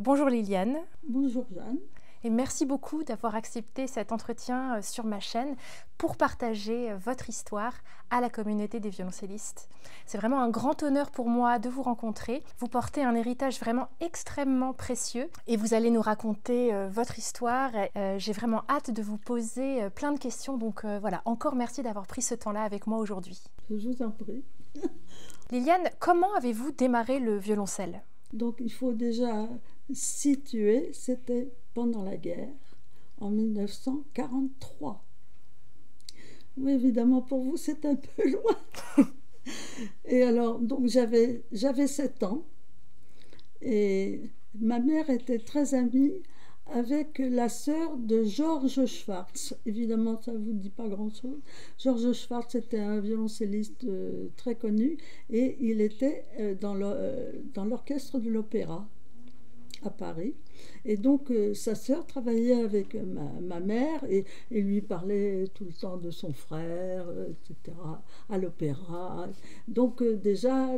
Bonjour Liliane. Bonjour Jeanne. Et merci beaucoup d'avoir accepté cet entretien sur ma chaîne pour partager votre histoire à la communauté des violoncellistes. C'est vraiment un grand honneur pour moi de vous rencontrer. Vous portez un héritage vraiment extrêmement précieux et vous allez nous raconter votre histoire. J'ai vraiment hâte de vous poser plein de questions. Donc voilà, encore merci d'avoir pris ce temps-là avec moi aujourd'hui. Je vous en prie. Liliane, comment avez-vous démarré le violoncelle ? Donc il faut déjà situer, c'était pendant la guerre, en 1943. Oui, évidemment, pour vous, c'est un peu loin. Et alors, donc j'avais 7 ans et ma mère était très amie avec la sœur de Georges Schwartz. Évidemment, ça ne vous dit pas grand-chose. Georges Schwartz était un violoncelliste très connu et il était dans l'orchestre de l'opéra à Paris. Et donc, sa sœur travaillait avec ma mère et lui parlait tout le temps de son frère, etc., à l'opéra. Donc, déjà,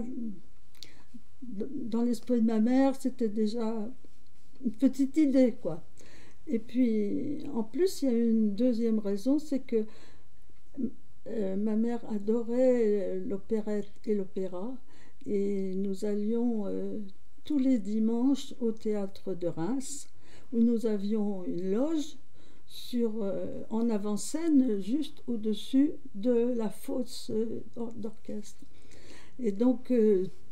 dans l'esprit de ma mère, c'était déjà une petite idée, quoi. Et puis, en plus, il y a une deuxième raison, c'est que ma mère adorait l'opérette et l'opéra, et nous allions tous les dimanches au théâtre de Reims, où nous avions une loge en avant-scène, juste au-dessus de la fosse d'orchestre. Et donc,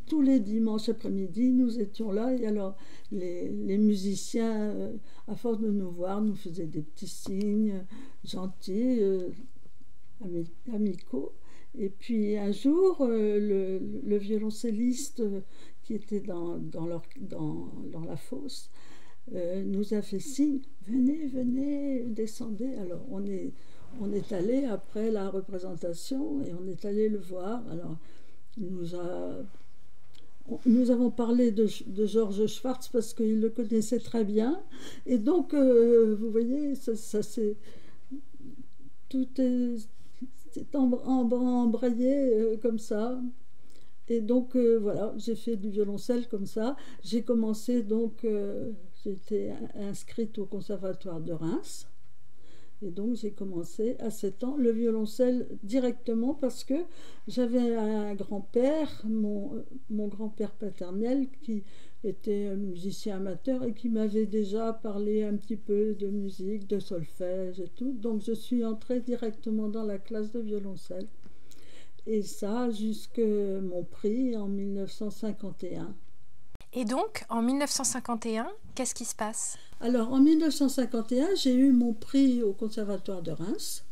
tous les dimanches après-midi, nous étions là. Et alors, les musiciens, à force de nous voir, nous faisaient des petits signes gentils, amicaux. Et puis, un jour, le violoncelliste qui était dans la fosse nous a fait signe, venez, venez, descendez. Alors, on est allé après la représentation et on est allé le voir. Alors, nous avons parlé de Georges Schwartz parce qu'il le connaissait très bien. Et donc, vous voyez, tout est embrayé comme ça. Et donc, voilà, j'ai fait du violoncelle comme ça. J'ai commencé, donc, j'ai été inscrite au Conservatoire de Reims. Et donc j'ai commencé à 7 ans le violoncelle directement parce que j'avais un grand-père, mon grand-père paternel, qui était un musicien amateur et qui m'avait déjà parlé un petit peu de musique, de solfège et tout. Donc je suis entrée directement dans la classe de violoncelle. Et ça jusque mon prix en 1951. Et donc, en 1951, qu'est-ce qui se passe ? Alors, en 1951, j'ai eu mon prix au Conservatoire de Reims.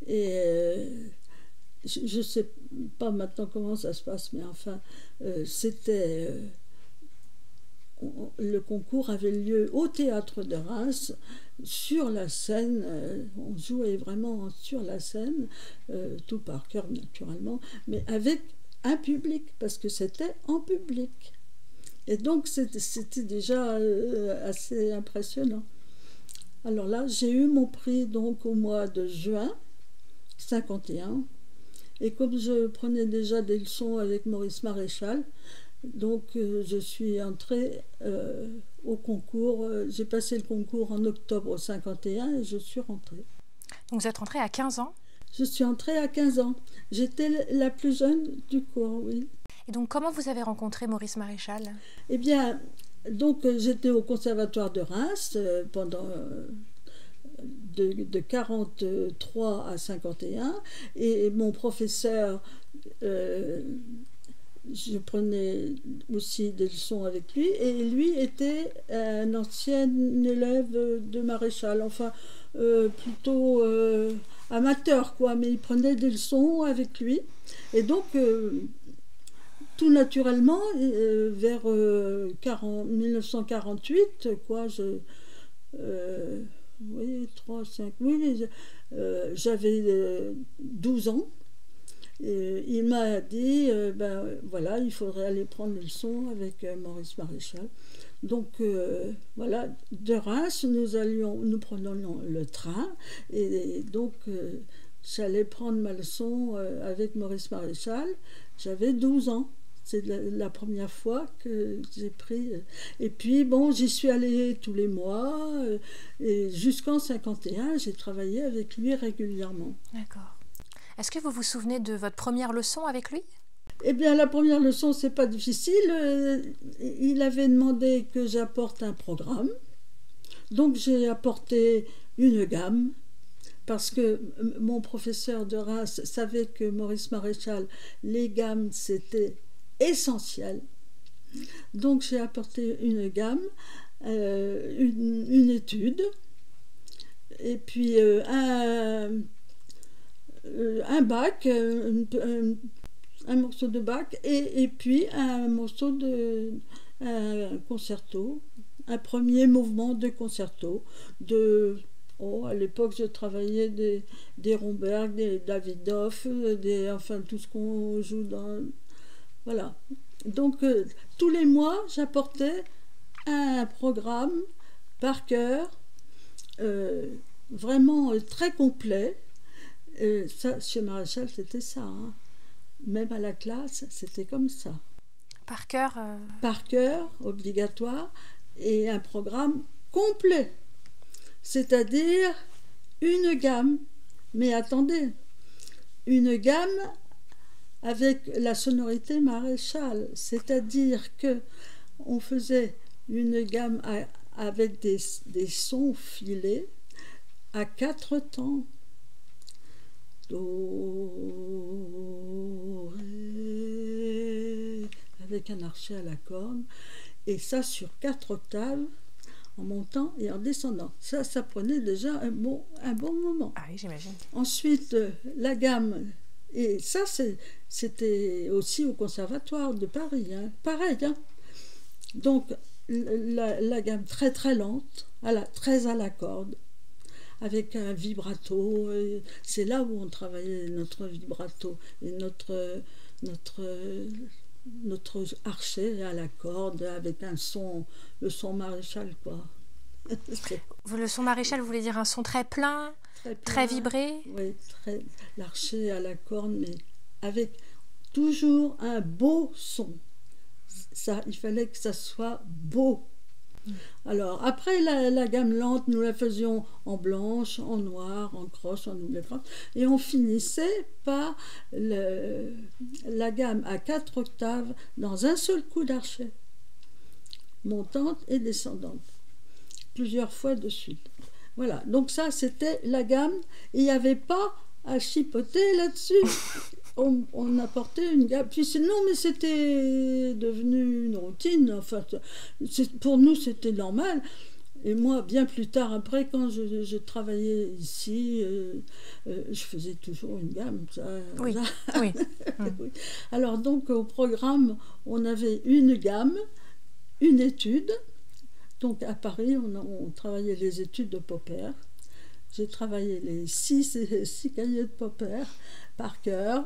Et je ne sais pas maintenant comment ça se passe, mais enfin, c'était... le concours avait lieu au théâtre de Reims, sur la scène. On jouait vraiment sur la scène, tout par cœur naturellement, mais avec un public, parce que c'était en public. Et donc, c'était déjà assez impressionnant. Alors là, j'ai eu mon prix donc au mois de juin 51. Et comme je prenais déjà des leçons avec Maurice Maréchal, donc je suis entrée au concours. J'ai passé le concours en octobre 51 et je suis rentrée. Donc vous êtes rentrée à 15 ans ? Je suis entrée à 15 ans. J'étais la plus jeune du cours, oui. Et donc, comment vous avez rencontré Maurice Maréchal ? Eh bien, donc j'étais au Conservatoire de Reims pendant de 43 à 51 et mon professeur, je prenais aussi des leçons avec lui et lui était un ancien élève de Maréchal, enfin plutôt amateur quoi, mais il prenait des leçons avec lui et donc tout naturellement, vers 1948, quoi, oui, 3, 5, oui, j'avais 12 ans. Et il m'a dit, ben voilà, il faudrait aller prendre les leçons avec Maurice Maréchal. Donc voilà, de Reims, nous prenions le train et donc j'allais prendre ma leçon avec Maurice Maréchal. J'avais 12 ans. C'est la première fois que j'ai pris. Et puis, bon, j'y suis allée tous les mois. Et jusqu'en 51, j'ai travaillé avec lui régulièrement. D'accord. Est-ce que vous vous souvenez de votre première leçon avec lui? Eh bien, la première leçon, c'est pas difficile. Il avait demandé que j'apporte un programme. Donc, j'ai apporté une gamme. Parce que mon professeur de Reims savait que Maurice Maréchal, les gammes, c'était essentiel. Donc j'ai apporté une gamme, une étude, et puis un bac, un morceau de bac, et puis un morceau de un concerto, un premier mouvement de concerto de... Oh, à l'époque, je travaillais des Romberg, des Davidoff, enfin tout ce qu'on joue dans... Voilà. Donc, tous les mois, j'apportais un programme par cœur, vraiment très complet. Ça, chez Maréchal, c'était ça. Hein. Même à la classe, c'était comme ça. Par cœur Par cœur, obligatoire, et un programme complet. C'est-à-dire une gamme, mais attendez, une gamme avec la sonorité Maréchal, c'est-à-dire que on faisait une gamme avec des sons filés à 4 temps. Do, ré, avec un archet à la corne, et ça sur 4 octaves, en montant et en descendant. Ça prenait déjà un bon moment. Ah oui, j'imagine. Ensuite, la gamme, et ça, c'était aussi au Conservatoire de Paris, hein. Pareil. Hein. Donc, la gamme très très lente, très à la corde, avec un vibrato. C'est là où on travaillait notre vibrato et notre archet à la corde avec un son, le son Maréchal, quoi. Le son Maréchal, vous voulez dire un son très plein, très vibré? Oui, l'archet à la corne, mais avec toujours un beau son. Ça, il fallait que ça soit beau. Alors, après la gamme lente, nous la faisions en blanche, en noir, en croche, en double croche, et on finissait par la gamme à 4 octaves dans un seul coup d'archet, montante et descendante, plusieurs fois de suite. Voilà, donc ça c'était la gamme, et il n'y avait pas à chipoter là-dessus. On apportait une gamme, puis non, mais c'était devenu une routine, enfin, pour nous c'était normal. Et moi, bien plus tard, après, quand je travaillais ici, je faisais toujours une gamme. Oui, ça. Oui. Oui. Alors donc, au programme, on avait une gamme, une étude. Donc à Paris, on travaillait les études de Popper. J'ai travaillé les 6 cahiers de Popper par cœur.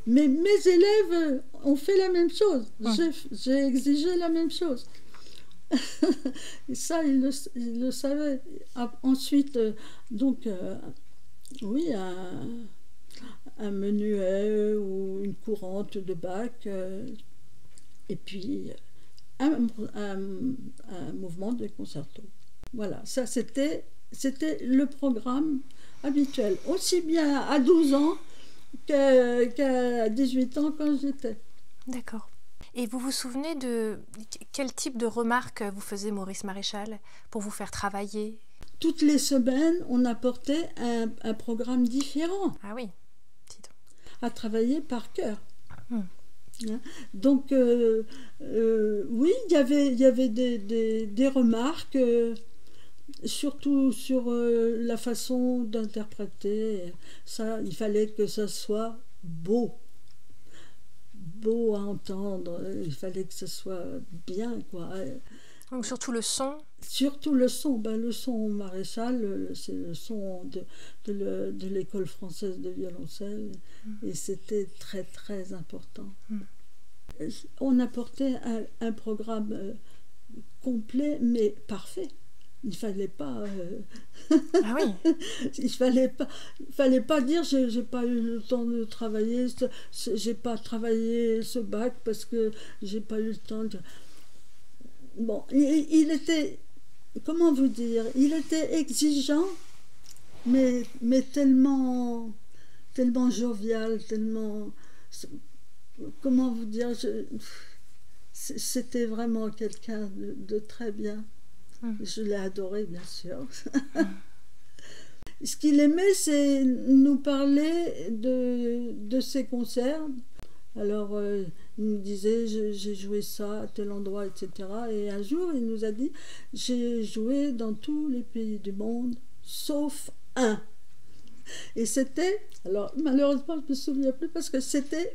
Mais mes élèves ont fait la même chose. J'ai exigé la même chose. Et ça, ils le savaient. Ensuite, donc, oui, un menuet ou une courante de Bach, et puis un mouvement de concerto. Voilà, ça c'était le programme habituel, aussi bien à 12 ans qu'à 18 ans quand j'étais. D'accord. Et vous vous souvenez de quel type de remarques vous faisait Maurice Maréchal pour vous faire travailler? Toutes les semaines, on apportait un programme différent. Ah oui, à travailler par cœur. Donc, oui, il y avait des remarques, surtout sur la façon d'interpréter. Ça, il fallait que ça soit beau à entendre, il fallait que ce soit bien, quoi. Donc surtout le son. Surtout le son. Le son Maréchal, c'est le son de l'école française de violoncelle, et c'était très très important. On apportait un programme complet mais parfait. Il fallait pas, Ah oui. il fallait pas dire j'ai pas eu le temps de travailler, j'ai pas travaillé ce bac parce que j'ai pas eu le temps de... Bon, il était, comment vous dire, il était exigeant, mais tellement, tellement jovial, tellement, comment vous dire, c'était vraiment quelqu'un de très bien. Je l'ai adoré, bien sûr. Ce qu'il aimait, c'est nous parler de ses concerts. Alors, il nous disait, j'ai joué ça à tel endroit, etc. Et un jour, il nous a dit, j'ai joué dans tous les pays du monde, sauf un. Et c'était, alors malheureusement je ne me souviens plus parce que c'était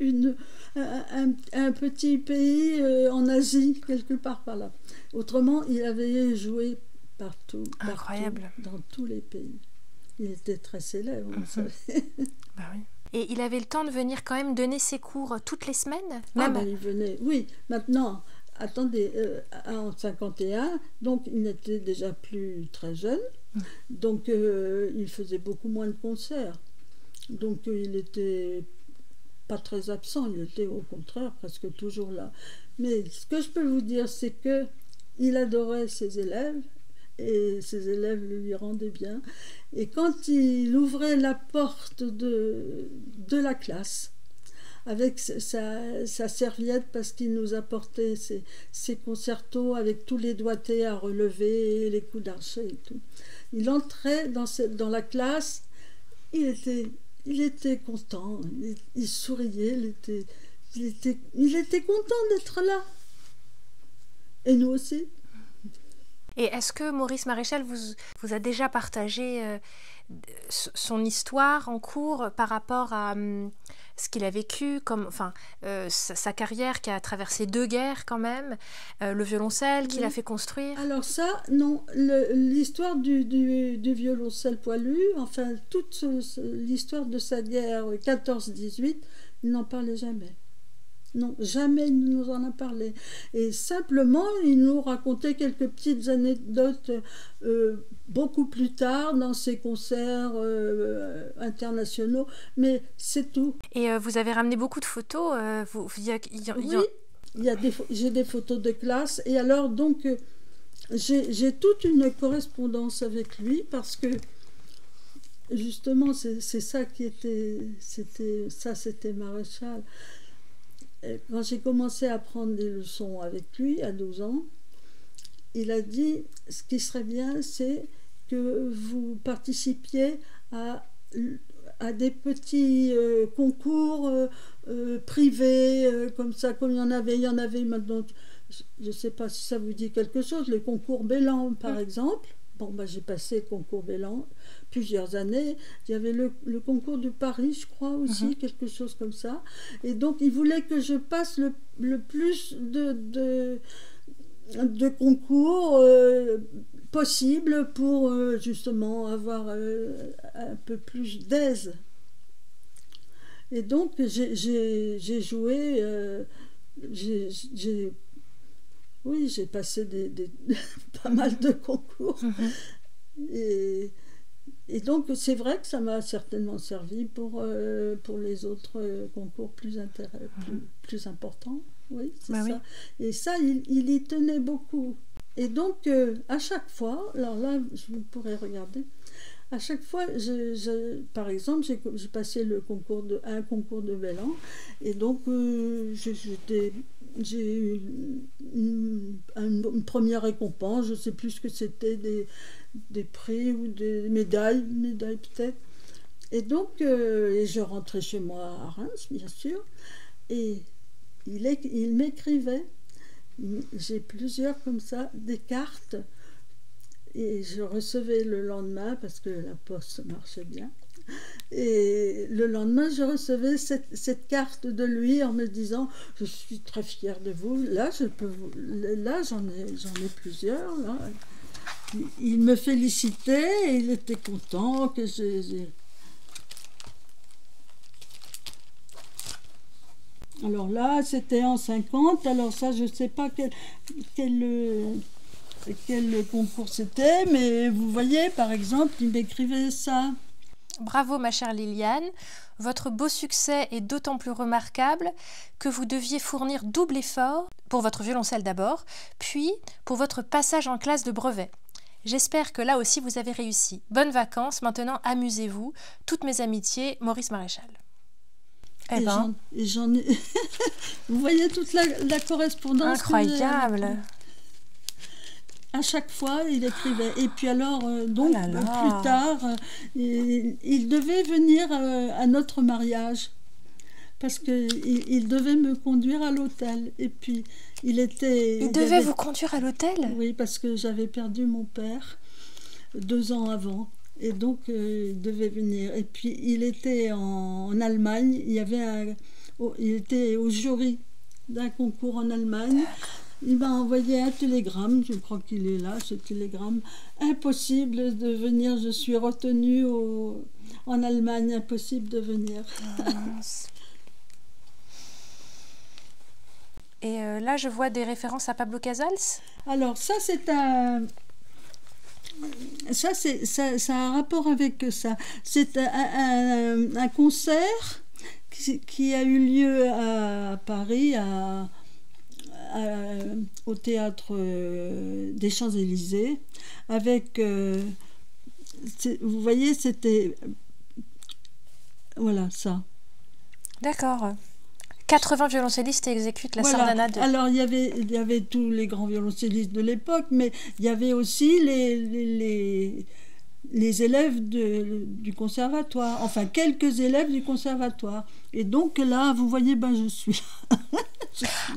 un petit pays en Asie, quelque part par là. Autrement, il avait joué partout, Incroyable. dans tous les pays. Il était très célèbre, vous savez. Bah oui. Et il avait le temps de venir quand même donner ses cours toutes les semaines, Ah même. ben il venait, oui, maintenant, attendez, en 51, donc il n'était déjà plus très jeune, donc il faisait beaucoup moins de concerts. Donc il était pas très absent, il était au contraire presque toujours là. Mais ce que je peux vous dire, c'est que il adorait ses élèves et ses élèves lui rendaient bien. Et quand il ouvrait la porte de la classe, avec sa serviette, parce qu'il nous apportait ses concertos avec tous les doigtés à relever, les coups d'archet et tout. Il entrait dans la classe, il était content, il souriait, il était content d'être là. Et nous aussi. Et est-ce que Maurice Maréchal vous a déjà partagé son histoire en cours par rapport à ce qu'il a vécu, sa carrière qui a traversé 2 guerres quand même, le violoncelle qu'il a fait construire? Alors ça, non, l'histoire du violoncelle poilu, enfin toute l'histoire de sa guerre 14-18, il n'en parlait jamais. Non, jamais il nous en a parlé. Et simplement, il nous racontait quelques petites anecdotes beaucoup plus tard dans ses concerts internationaux, mais c'est tout. Et vous avez ramené beaucoup de photos. Oui, j'ai des photos de classe. Et alors, donc, j'ai toute une correspondance avec lui parce que, justement, c'est ça qui était... C'était Maréchal. Quand j'ai commencé à prendre des leçons avec lui à 12 ans, il a dit ce qui serait bien, c'est que vous participiez à des petits concours privés, comme ça, comme il y en avait maintenant. Je ne sais pas si ça vous dit quelque chose, le concours Bellan, par exemple. Bon, j'ai passé le concours Bellan plusieurs années. Il y avait le concours de Paris, je crois aussi, quelque chose comme ça. Et donc, il voulait que je passe le plus de concours possible pour justement avoir un peu plus d'aise. Et donc, j'ai joué... Oui, j'ai passé pas mal de concours. Et donc, c'est vrai que ça m'a certainement servi pour les autres concours plus importants. Oui, c'est ça. Oui. Et ça, il y tenait beaucoup. Et donc, à chaque fois, alors là, vous pourrez regarder, à chaque fois, par exemple, j'ai passé un concours de Bellan, et donc j'ai eu une première récompense, je ne sais plus ce que c'était, des prix ou des médailles peut-être. Et donc, et je rentrais chez moi à Reims, bien sûr, et il m'écrivait, j'ai plusieurs comme ça, des cartes, et je recevais le lendemain, parce que la poste marchait bien, et le lendemain je recevais cette carte de lui en me disant « Je suis très fière de vous, là j'en ai plusieurs, là. » Il me félicitait et il était content que j'ai... Alors là, c'était en 50, alors ça, je ne sais pas quel quel concours c'était, mais vous voyez, par exemple, il m'écrivait ça. Bravo ma chère Liliane, votre beau succès est d'autant plus remarquable que vous deviez fournir double effort pour votre violoncelle d'abord, puis pour votre passage en classe de brevet. J'espère que là aussi vous avez réussi. Bonnes vacances, maintenant amusez-vous. Toutes mes amitiés, Maurice Maréchal. Eh ben. J'en ai... Vous voyez toute la correspondance. Incroyable. À chaque fois, il écrivait. Et puis alors, donc, plus tard, il devait venir à notre mariage. Parce qu'il devait me conduire à l'hôtel. Et puis, il devait vous conduire à l'hôtel? Oui, parce que j'avais perdu mon père 2 ans avant. Et donc, il devait venir. Et puis, il était en Allemagne. Il était au jury d'un concours en Allemagne. Il m'a envoyé un télégramme, je crois qu'il est là, ce télégramme. Impossible de venir, je suis retenue en Allemagne, impossible de venir. Et là, je vois des références à Pablo Casals. Alors, ça, c'est un... Ça a un rapport avec ça. C'est un concert qui a eu lieu à Paris, au théâtre des Champs-Élysées, avec... vous voyez, c'était... Voilà, ça. D'accord. 80 violoncellistes exécutent la Sardana de... Alors, il y avait tous les grands violoncellistes de l'époque, mais il y avait aussi les élèves du conservatoire, enfin, quelques élèves du conservatoire. Et donc, là, vous voyez, je suis...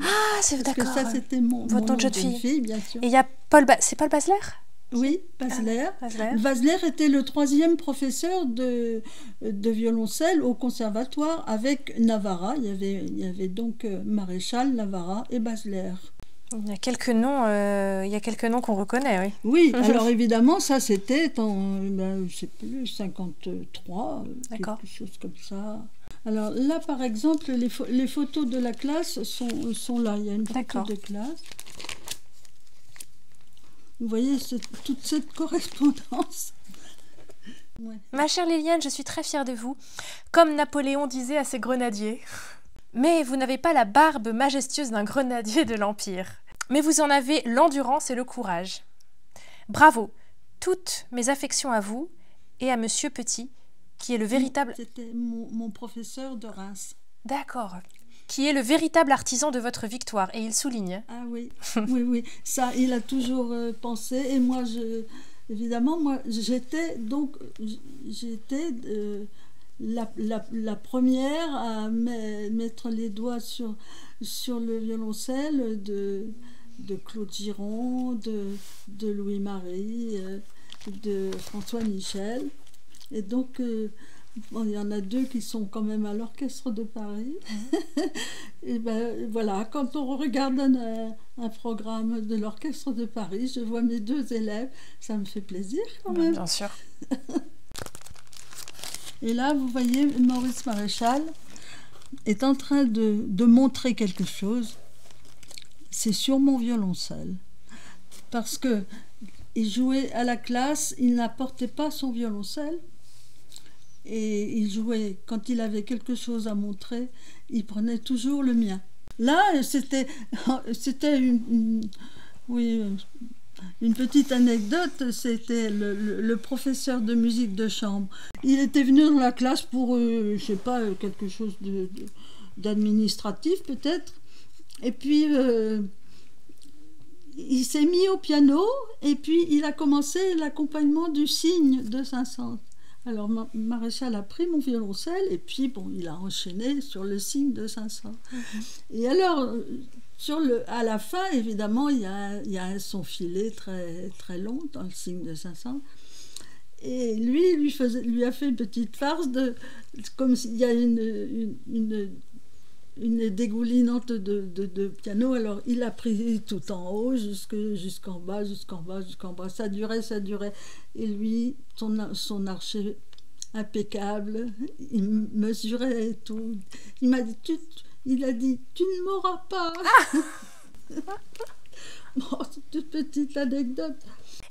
Ah, c'est d'accord. Parce que ça, c'était votre nom de jeune fille, bien sûr. Et il y a c'est Paul Basler? Oui, Basler. Basler était le 3e professeur de violoncelle au conservatoire avec Navarra. Il y avait donc Maréchal, Navarra et Basler. Il y a quelques noms qu'on reconnaît, oui. Oui, alors évidemment, ça c'était en, je sais plus, 53, quelque chose comme ça. Alors là, par exemple, les photos de la classe sont là. Il y a une photo de classe. Vous voyez toute cette correspondance. Ouais. Ma chère Liliane, je suis très fière de vous. Comme Napoléon disait à ses grenadiers. Mais vous n'avez pas la barbe majestueuse d'un grenadier de l'Empire. Mais vous en avez l'endurance et le courage. Bravo. Toutes mes affections à vous et à Monsieur Petit, qui est le véritable... C'était mon professeur de Reims. D'accord. Qui est le véritable artisan de votre victoire. Et il souligne. Ah oui, oui. Ça, il a toujours pensé. Et moi, évidemment, j'étais la première à mettre les doigts sur le violoncelle de Claude Giron, de Louis-Marie, de François Michel. Et donc, il y en a 2 qui sont quand même à l'Orchestre de Paris. Et voilà, quand on regarde un programme de l'Orchestre de Paris, je vois mes 2 élèves, ça me fait plaisir quand même. Bien sûr. Et là, vous voyez, Maurice Maréchal est en train de montrer quelque chose. C'est sur mon violoncelle. Parce que il jouait à la classe, il n'apportait pas son violoncelle. Et il jouait, quand il avait quelque chose à montrer, il prenait toujours le mien. Là, c'était une petite anecdote, c'était le professeur de musique de chambre. Il était venu dans la classe pour, je sais pas, quelque chose d'administratif peut-être. Et puis, il s'est mis au piano et puis il a commencé l'accompagnement du cygne de Saint-Saëns. Alors Maréchal a pris mon violoncelle et puis il a enchaîné sur le cygne de Saint-Saëns. Et alors à la fin évidemment il y a un son filé très très long dans le cygne de Saint-Saëns. Et lui a fait une petite farce comme s'il y a une dégoulinante de piano. Alors il a pris tout en haut jusqu'en bas. Ça durait. Et lui, son archer impeccable, il mesurait et tout. Il m'a dit, tu ne m'auras pas. Oh, c'est une toute petite anecdote.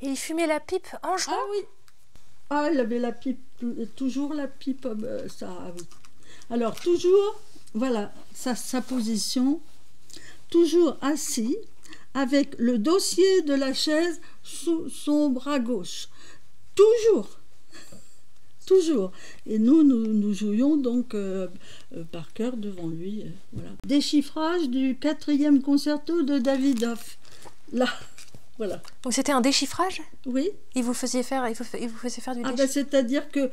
Et il fumait la pipe en jouant? Ah oui. Ah, il avait la pipe, toujours la pipe, ça, ah oui. Alors, toujours, voilà, sa position, toujours assis, avec le dossier de la chaise sous son bras gauche. Toujours, toujours. Et nous jouions donc par cœur devant lui. Voilà. Déchiffrage du 4e concerto de Davidoff. Là, voilà. Donc c'était un déchiffrage? Oui. Il vous faisait faire du déchiffrage? Ben, c'est-à-dire que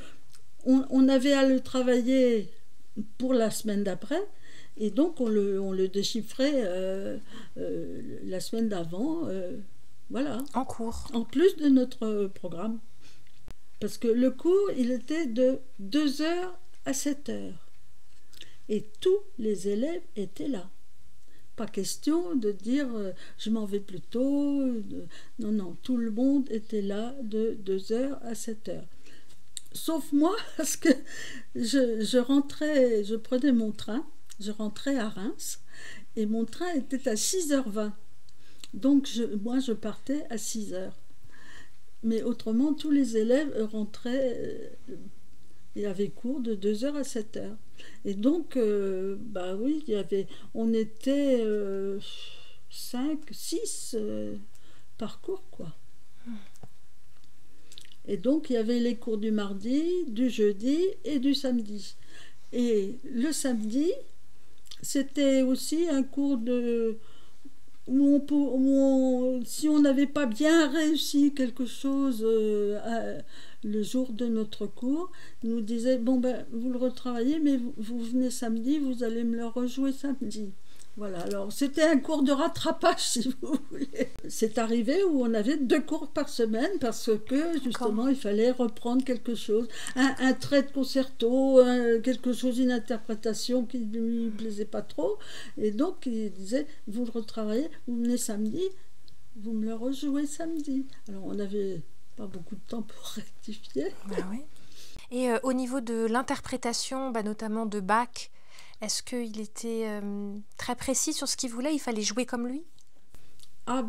on avait à le travailler pour la semaine d'après, et donc on le déchiffrait la semaine d'avant, voilà. En cours. En plus de notre programme. Parce que le cours, il était de 2h à 7h. Et tous les élèves étaient là. Pas question de dire je m'en vais plus tôt. Non, non, tout le monde était là de 2h à 7h. Sauf moi, parce que je prenais mon train, je rentrais à Reims, et mon train était à 6h20. Donc moi, je partais à 6h. Mais autrement, tous les élèves rentraient et avaient cours de 2h à 7h. Et donc, bah oui, on était 5, 6 par cours, quoi. Et donc, il y avait les cours du mardi, du jeudi et du samedi. Et le samedi, c'était aussi un cours si on n'avait pas bien réussi quelque chose le jour de notre cours, ils nous disaient, bon ben, vous le retravaillez, mais vous venez samedi, vous allez me le rejouer samedi. Voilà, alors c'était un cours de rattrapage, si vous voulez. C'est arrivé où on avait 2 cours par semaine parce que justement il fallait reprendre quelque chose, un trait de concerto, quelque chose, une interprétation qui ne lui plaisait pas trop. Et donc il disait, vous le retravaillez, vous venez samedi, vous me le rejouez samedi. Alors on n'avait pas beaucoup de temps pour rectifier. Ben oui. Et au niveau de l'interprétation, notamment de Bach, est-ce qu'il était très précis sur ce qu'il voulait? Il fallait jouer comme lui? Ah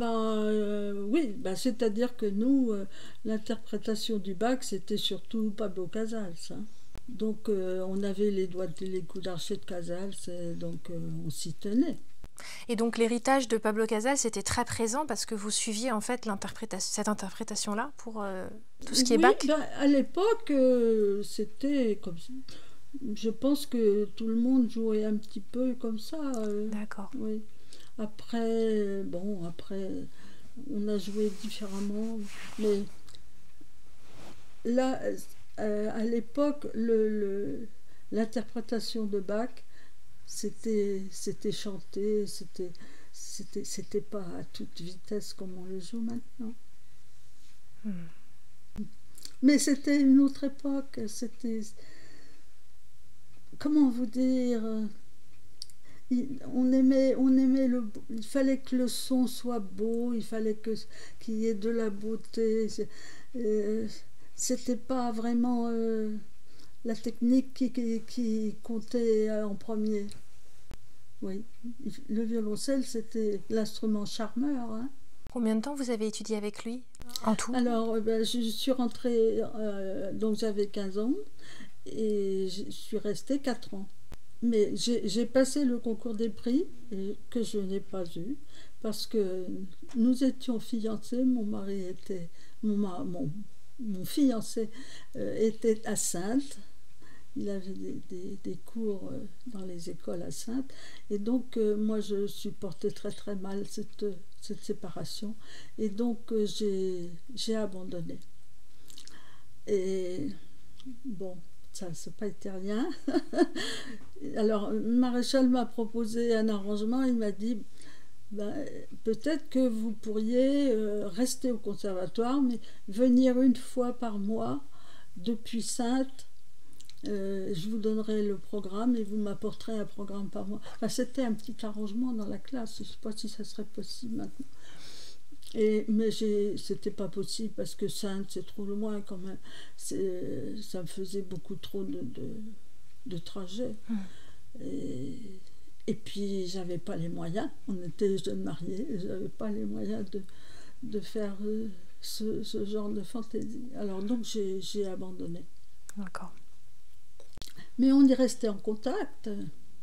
oui, c'est-à-dire que nous, l'interprétation du Bach, c'était surtout Pablo Casals. Hein. Donc on avait les coups d'archet de Casals, donc on s'y tenait. Et donc l'héritage de Pablo Casals était très présent parce que vous suiviez en fait cette interprétation-là pour tout ce qui est Bach? À l'époque, c'était comme ça. Je pense que tout le monde jouait un petit peu comme ça. D'accord. Oui. Après, on a joué différemment. Mais là, à l'époque, l'interprétation de Bach, c'était chanté, c'était pas à toute vitesse comme on le joue maintenant. Mais c'était une autre époque. Comment vous dire, on aimait il fallait que le son soit beau, il fallait qu'il y ait de la beauté. C'était pas vraiment la technique qui comptait en premier. Oui, le violoncelle, c'était l'instrument charmeur. Hein. Combien de temps vous avez étudié avec lui en tout? Alors, je suis rentrée, donc j'avais 15 ans. Et je suis restée 4 ans. Mais j'ai passé le concours des prix que je n'ai pas eu parce que nous étions fiancés. Mon fiancé était à Saintes. Il avait des cours dans les écoles à Saintes. Et donc, moi, je supportais très très mal cette séparation. Et donc, j'ai abandonné. Et bon... ça n'a pas été rien. Alors, Maréchal m'a proposé un arrangement. Il m'a dit, peut-être que vous pourriez rester au conservatoire, mais venir une fois par mois depuis Saintes. Je vous donnerai le programme et vous m'apporterez un programme par mois. C'était un petit arrangement dans la classe. Je ne sais pas si ça serait possible maintenant. Mais c'était pas possible parce que Saintes, c'est trop loin quand même. Ça me faisait beaucoup trop de trajets. Et puis, j'avais pas les moyens. On était jeunes mariés. J'avais pas les moyens de faire ce genre de fantaisie. Alors donc, j'ai abandonné. D'accord. Mais on est resté en contact.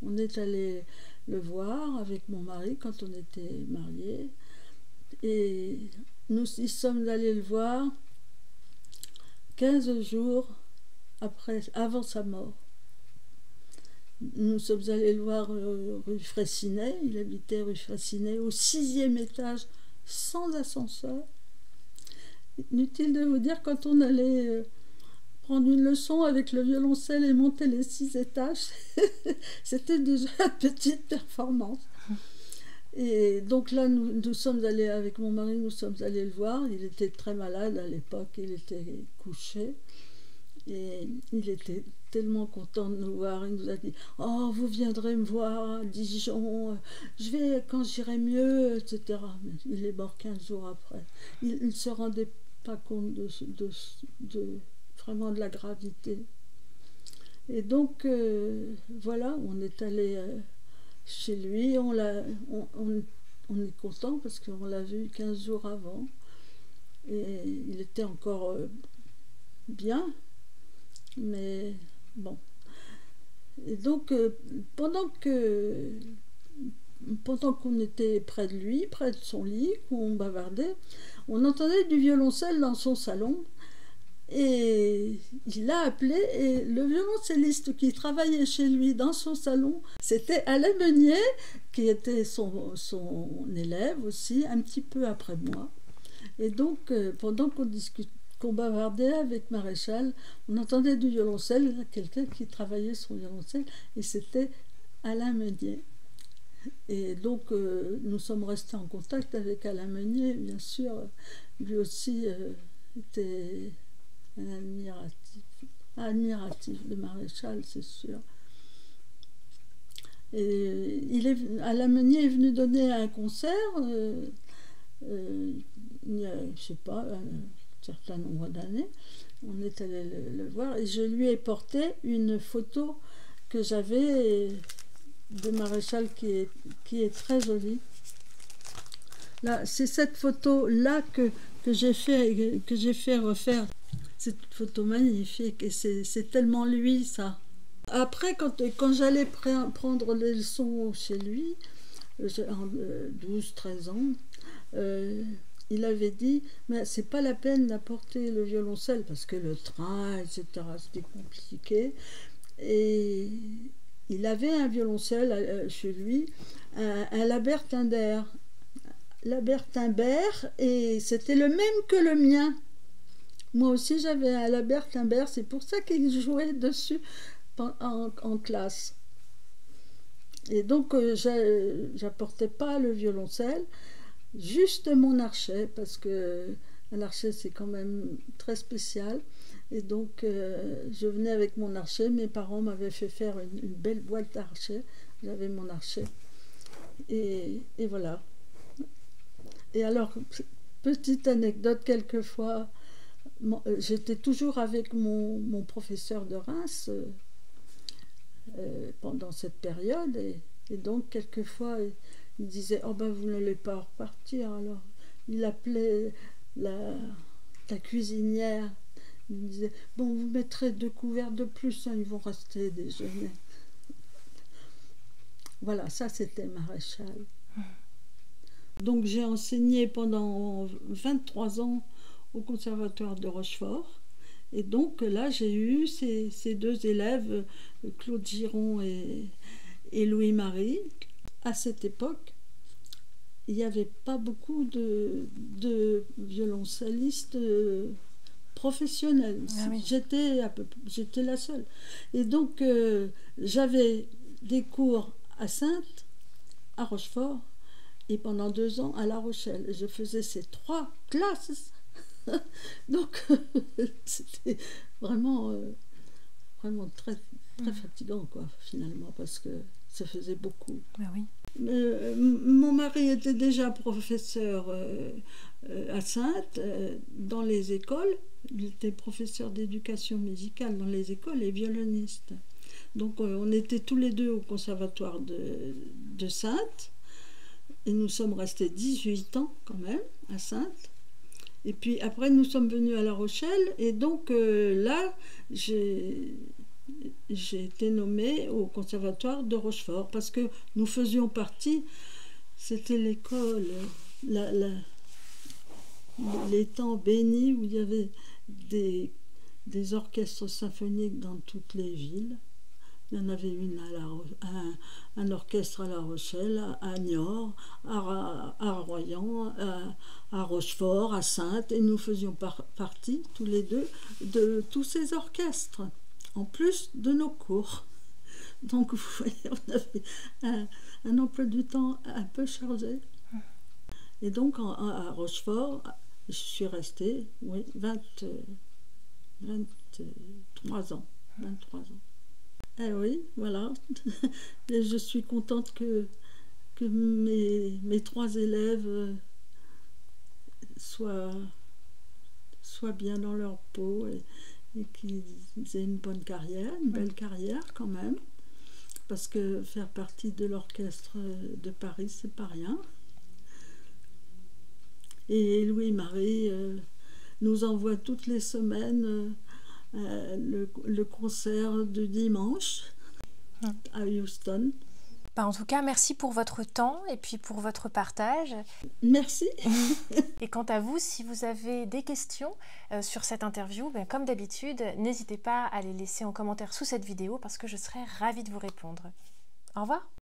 On est allé le voir avec mon mari quand on était mariés. Et nous y sommes allés le voir 15 jours avant sa mort. Nous sommes allés le voir rue Fraissinet. Il habitait rue Fraissinet au 6e étage, sans ascenseur. Inutile de vous dire, quand on allait prendre une leçon avec le violoncelle et monter les 6 étages, c'était déjà une petite performance. Et donc là, nous sommes allés, avec mon mari, nous sommes allés le voir. Il était très malade à l'époque, il était couché. Et il était tellement content de nous voir. Il nous a dit « Oh, vous viendrez me voir à Dijon, je vais quand j'irai mieux, etc. » Mais il est mort 15 jours après. Il ne se rendait pas compte vraiment de la gravité. Et donc, voilà, on est allé chez lui. On est content parce qu'on l'a vu 15 jours avant. Et il était encore bien. Mais bon. Et donc, pendant qu'on était près de lui, près de son lit, qu'on bavardait, on entendait du violoncelle dans son salon. Et il l'a appelé, et le violoncelliste qui travaillait chez lui dans son salon, c'était Alain Meunier, qui était son élève aussi, un petit peu après moi. Et donc, pendant qu'on bavardait avec Maréchal, on entendait du violoncelle, quelqu'un qui travaillait son violoncelle, et c'était Alain Meunier. Et donc, nous sommes restés en contact avec Alain Meunier, bien sûr. Lui aussi était un admiratif de Maréchal, c'est sûr. Et Alain Meunier est venu donner un concert, il y a, je sais pas, certain nombre d'années. On est allé le voir et je lui ai porté une photo que j'avais de Maréchal qui est très jolie. Là, c'est cette photo là que j'ai fait refaire. C'est une photo magnifique et c'est tellement lui, ça. Après, quand j'allais prendre les leçons chez lui, en 12-13 ans, il avait dit « Mais c'est pas la peine d'apporter le violoncelle parce que le train, etc., c'était compliqué. » Et il avait un violoncelle chez lui, un Labertinbert. Et c'était le même que le mien. Moi aussi, j'avais un Labertinbert, c'est pour ça qu'il jouait dessus en classe. Et donc, j'apportais pas le violoncelle, juste mon archet, parce que un archet, c'est quand même très spécial. Et donc, je venais avec mon archet. Mes parents m'avaient fait faire une belle boîte d'archet. J'avais mon archet. Et voilà. Et alors, petite anecdote, quelquefois, j'étais toujours avec mon professeur de Reims pendant cette période. Et donc, quelquefois, il disait « Oh ben, vous n'allez pas repartir. » Alors, il appelait la cuisinière. Il me disait « Bon, vous mettrez 2 couverts de plus, hein, ils vont rester déjeuner. » Voilà, ça c'était Maréchal. Donc j'ai enseigné pendant 23 ans au Conservatoire de Rochefort. Et donc là, j'ai eu ces 2 élèves, Claude Giron et Louis-Marie. À cette époque, il n'y avait pas beaucoup de violoncellistes professionnels. Ah oui. J'étais la seule. Et donc, j'avais des cours à Saintes, à Rochefort, et pendant 2 ans à La Rochelle. Je faisais ces 3 classes. Donc, c'était vraiment très, très fatigant, quoi, finalement, parce que ça faisait beaucoup. Ah oui. Mon mari était déjà professeur à Saintes, dans les écoles. Il était professeur d'éducation musicale dans les écoles et violoniste. Donc on était tous les deux au conservatoire de Saintes. Et nous sommes restés 18 ans quand même à Saintes. Et puis après nous sommes venus à La Rochelle. Et donc là, j'ai été nommée au conservatoire de Rochefort. Parce que nous faisions partie, c'était l'école, les temps bénis où il y avait des orchestres symphoniques dans toutes les villes. Il y en avait une un orchestre à La Rochelle, à Niort, à Royan, à Rochefort, à Saintes, et nous faisions partie, tous les deux, de tous ces orchestres, en plus de nos cours. Donc, vous voyez, on avait un emploi du temps un peu chargé. Et donc, à Rochefort, je suis restée, oui, 23 ans. 23 ans. Eh oui, voilà. Et je suis contente que mes 3 élèves soient bien dans leur peau et qu'ils aient une bonne carrière, une belle carrière quand même. Parce que faire partie de l'orchestre de Paris, c'est pas rien. Et Louis-Marie nous envoie toutes les semaines le concert du dimanche à Houston. En tout cas, merci pour votre temps et puis pour votre partage. Merci. Et quant à vous, si vous avez des questions sur cette interview, comme d'habitude, n'hésitez pas à les laisser en commentaire sous cette vidéo parce que je serai ravie de vous répondre. Au revoir.